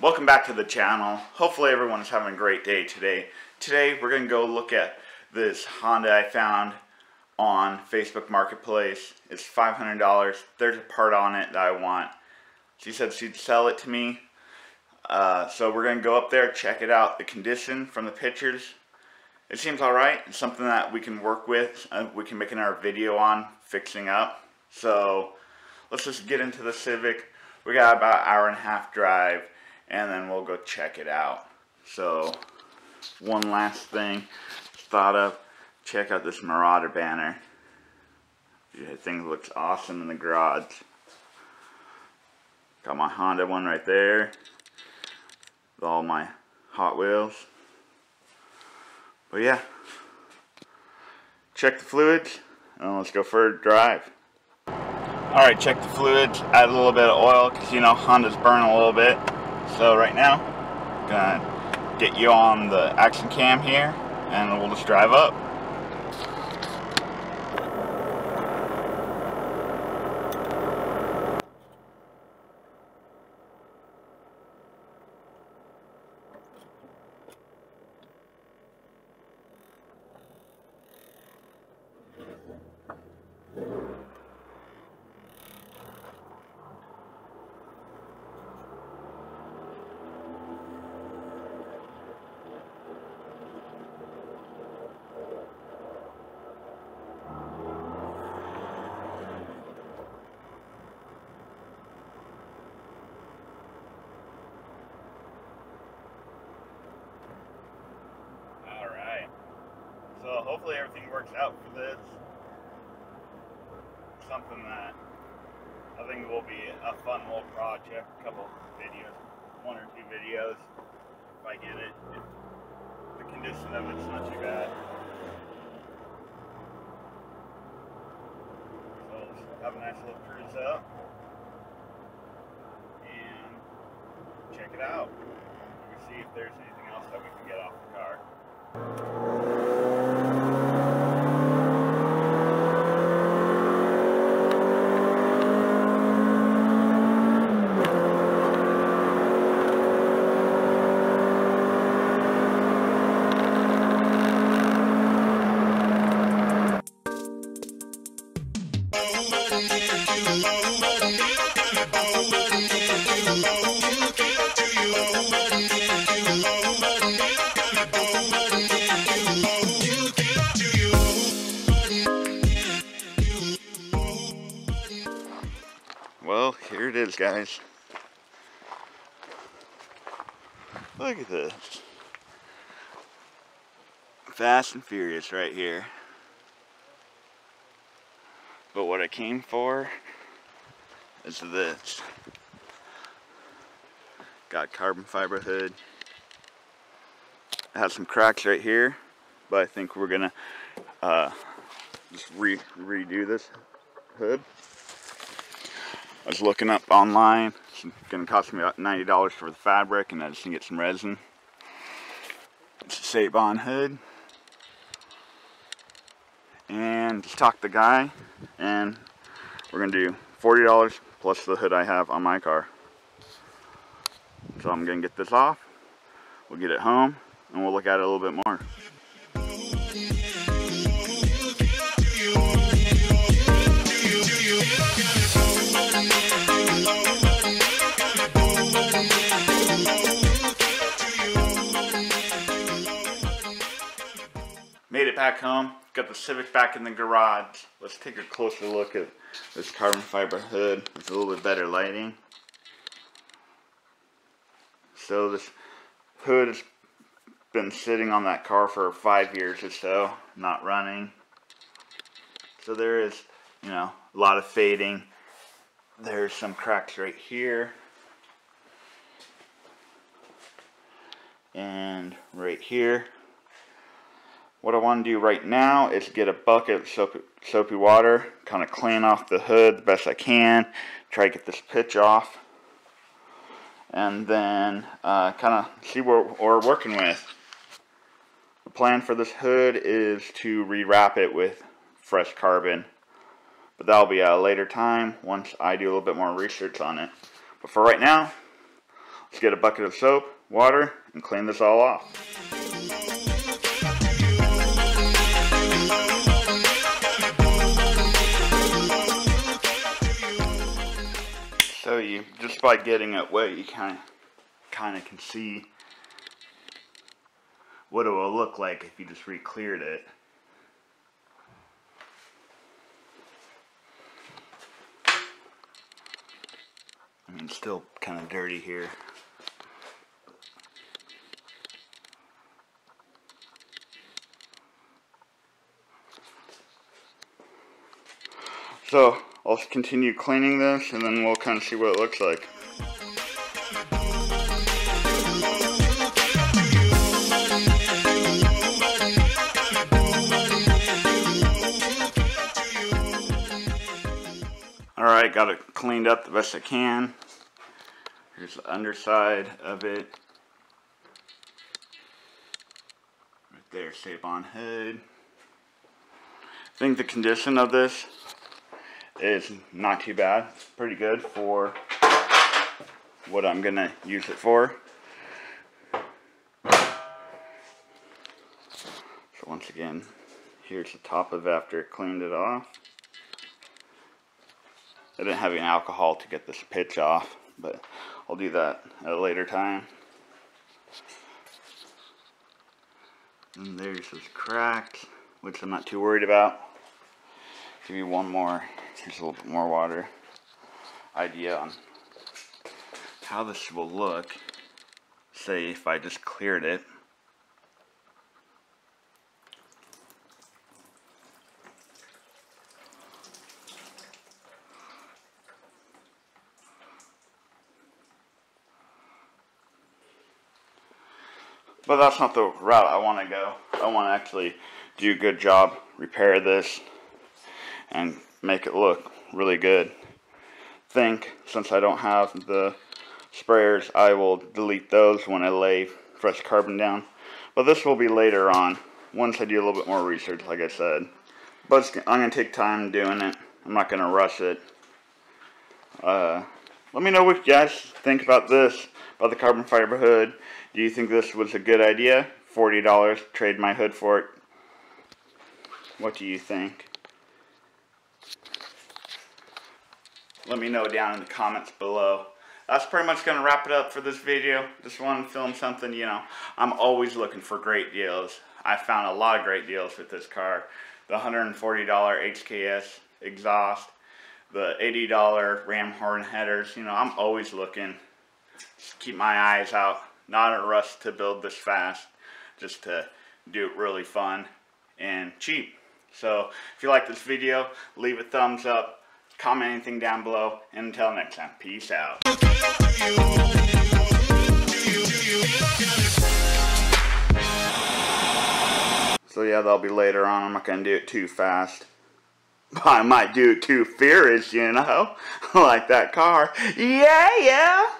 Welcome back to the channel. Hopefully everyone's having a great day today. Today we're going to go look at this Honda I found on Facebook Marketplace. It's $500. There's a part on it that I want. She said she'd sell it to me. So we're going to go up there, check it out. The condition from the pictures, it seems alright. It's something that we can work with. We can make another video on fixing up. So let's just get into the Civic. We got about an hour and a half drive, and then we'll go check it out. So one last thing thought of, check out this Marauder Banner. I think it looks awesome in the garage. Got my Honda one right there with all my Hot Wheels. But yeah, check the fluids and let's go for a drive. Alright, check the fluids, add a little bit of oil because you know Honda's burning a little bit. So right now, gonna get you on the action cam here and we'll just drive up. So hopefully everything works out for this. Something that I think will be a fun little project. A couple videos, 1 or 2 videos, if I get it. If the condition of it's not too bad. So let's have a nice little cruise up and check it out. We'll see if there's anything else that we can get off the car. Well, here it is, guys. Look at this. Fast and Furious right here. But what I came for is this. Got carbon fiber hood. It has some cracks right here, but I think we're gonna just redo this hood. I was looking up online. It's gonna cost me about $90 for the fabric, and I just need to get some resin. It's a Sabon hood. And just talk to the guy, and we're gonna do $40 plus the hood I have on my car. So I'm gonna get this off, we'll get it home, and we'll look at it a little bit more. Made it back home, got the Civic back in the garage. Let's take a closer look at this carbon fiber hood with a little bit better lighting. So this hood has been sitting on that car for 5 years or so, not running. So there is, you know, a lot of fading. There's some cracks right here. And right here. What I want to do right now is get a bucket of soapy water, kind of clean off the hood the best I can, try to get this pitch off, and then kind of see what we're working with. The plan for this hood is to rewrap it with fresh carbon, but that'll be at a later time once I do a little bit more research on it. But for right now, let's get a bucket of soap, water, and clean this all off. So you, just by getting it wet, you kind of can see what it will look like if you just re-cleared it. I mean, it's still kind of dirty here. So I'll continue cleaning this and then we'll kind of see what it looks like. Alright, got it cleaned up the best I can. Here's the underside of it. Right there, save on hood. I think the condition of this is not too bad. It's pretty good for what I'm gonna use it for. So once again, here's the top of it after it cleaned it off. I didn't have any alcohol to get this pitch off, but I'll do that at a later time. And there's those cracks, which I'm not too worried about. Give you one more, here's a little bit more water, idea on how this will look, say if I just cleared it. But that's not the route I want to go. I want to actually do a good job, repair this, and make it look really good. Since I don't have the sprayers, I will delete those when I lay fresh carbon down. But this will be later on, once I do a little bit more research, like I said. But I'm going to take time doing it. I'm not going to rush it. Let me know what you guys think about this, about the carbon fiber hood. Do you think this was a good idea? $40, trade my hood for it. What do you think? Let me know down in the comments below. That's pretty much going to wrap it up for this video. Just wanted to film something, you know. I'm always looking for great deals. I found a lot of great deals with this car. The $140 HKS exhaust, the $80 ram horn headers. You know, I'm always looking. Just keep my eyes out. Not in a rush to build this fast. Just to do it really fun and cheap. So, if you like this video, leave a thumbs up. Comment anything down below. And until next time, peace out. So yeah, that'll be later on. I'm not going to do it too fast. But I might do it too furious, you know. Like that car. Yeah, yeah.